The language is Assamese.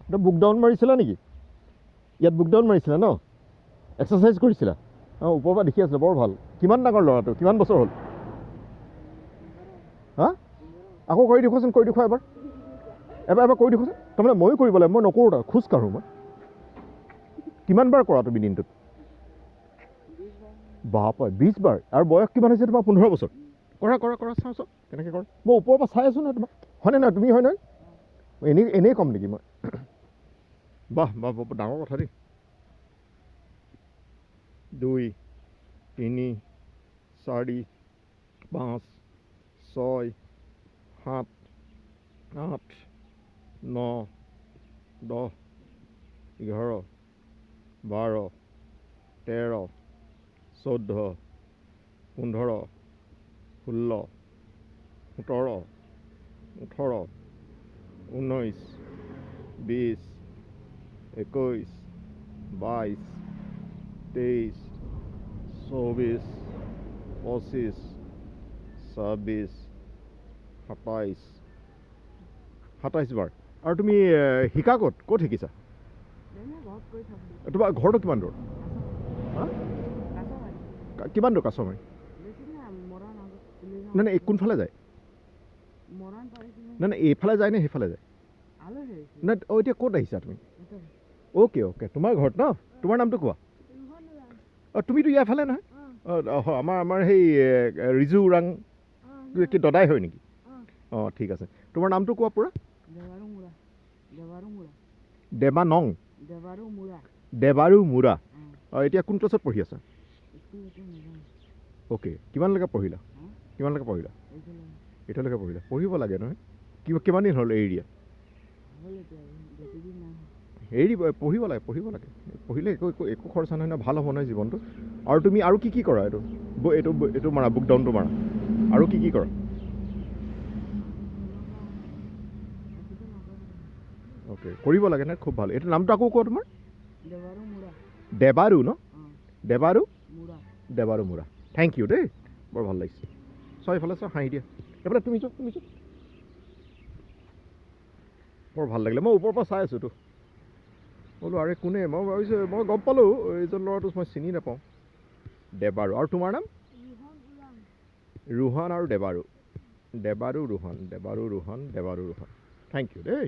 এটা বুক ডাউন মাৰিছিলা নেকি? ইয়াত বুক ডাউন মাৰিছিলা ন? এক্সাৰচাইজ কৰিছিলা? অঁ, ওপৰৰ পৰা দেখি আছিলোঁ, বৰ ভাল। কিমান ডাঙৰ ল'ৰাটো? কিমান বছৰ হ'ল? হা? আকৌ কৰি দেখুৱাচোন, কৰি দেখুৱা এবাৰ এবাৰ কৰি দেখুৱাচোন। তাৰমানে ময়ো কৰিব লাগে, মই নকৰোঁ, তাৰ খোজ কাঢ়োঁ মই। কিমান বাৰ কৰা তুমি দিনটোত? বাপৰে 20 বাৰ। আৰু বয়স কিমান হৈছে তোমাৰ? 15 বছৰ। কৰা কৰা কৰা, চাওঁ চাওঁ কেনেকৈ কৰা। মই ওপৰৰ পৰা চাই আছোঁ নহয় তোমাক। হয়নে নহয়? তুমি হয় নহয়? এনেই ক'ম নেকি মই? বাহ বাহ, বৰ ডাঙৰ কথা দেই। 2 3 4 5 6 7 8 9 10 11 12 13 14 15 16 17 18 19 20 21 22 23 24 25 26 27 বাৰ। আৰু তুমি শিকা ক'ত শিকিছা? তোমাৰ ঘৰটো কিমান দূৰ? কিমান দূৰ কাছমাৰী? নাই নাই, কোনফালে যায়? নাই নাই, এইফালে যায় নে সেইফালে যায়? নাই, অঁ, এতিয়া ক'ত আহিছা তুমি? অ'কে অ'কে, তোমাৰ ঘৰত ন? তোমাৰ নামটো কোৱা। অঁ, তুমিতো ইয়াৰফালে নহয়? অঁ, আমাৰ সেই ৰিজু ওৰাং কি দদাই হয় নেকি? অঁ, ঠিক আছে। তোমাৰ নামটো কোৱা পূৰা। দেৱানং দেৱাৰু মুৰা। অঁ, এতিয়া কোন ক্লাছত পঢ়ি আছা? অ'কে, কিমানলৈকে পঢ়িলা? কিমানলৈকে পঢ়িলা? এতিয়ালৈকে পঢ়িলা? পঢ়িব লাগে নহয়? কিমান দিন হ'ল এৰি দিয়া? পঢ়িব লাগে, পঢ়িব লাগে। পঢ়িলে একো খৰচা নহয় নহয়, ভাল হ'ব নহয় জীৱনটো। আৰু তুমি আৰু কি কৰা? এইটো মাৰা, বুক ডাউনটো মাৰা। আৰু কি কৰা? অ'কে, কৰিব লাগে নে? খুব ভাল। এইটো নামটো আকৌ কোৱা তোমাৰ? দেৱাৰু ন? দেৱাৰু মুৰা। থেংক ইউ দেই, বৰ ভাল লাগিছে। চোৱা এইফালে, চোৱা, হাঁহি দিয়া। এইফালে তুমি চোৱা। বৰ ভাল লাগিলে। মই ওপৰৰ পৰা চাই আছোঁতো। বোলো আৰে কোনে? মই ভাবিছোঁ, মই গম পালোঁ এইজন ল'ৰাটো মই চিনি নাপাওঁ। দেৱাৰু। আৰু তোমাৰ নাম? ৰোহন আৰু দেৱাৰু। দেৱাৰু ৰোহন। থেংক ইউ দেই।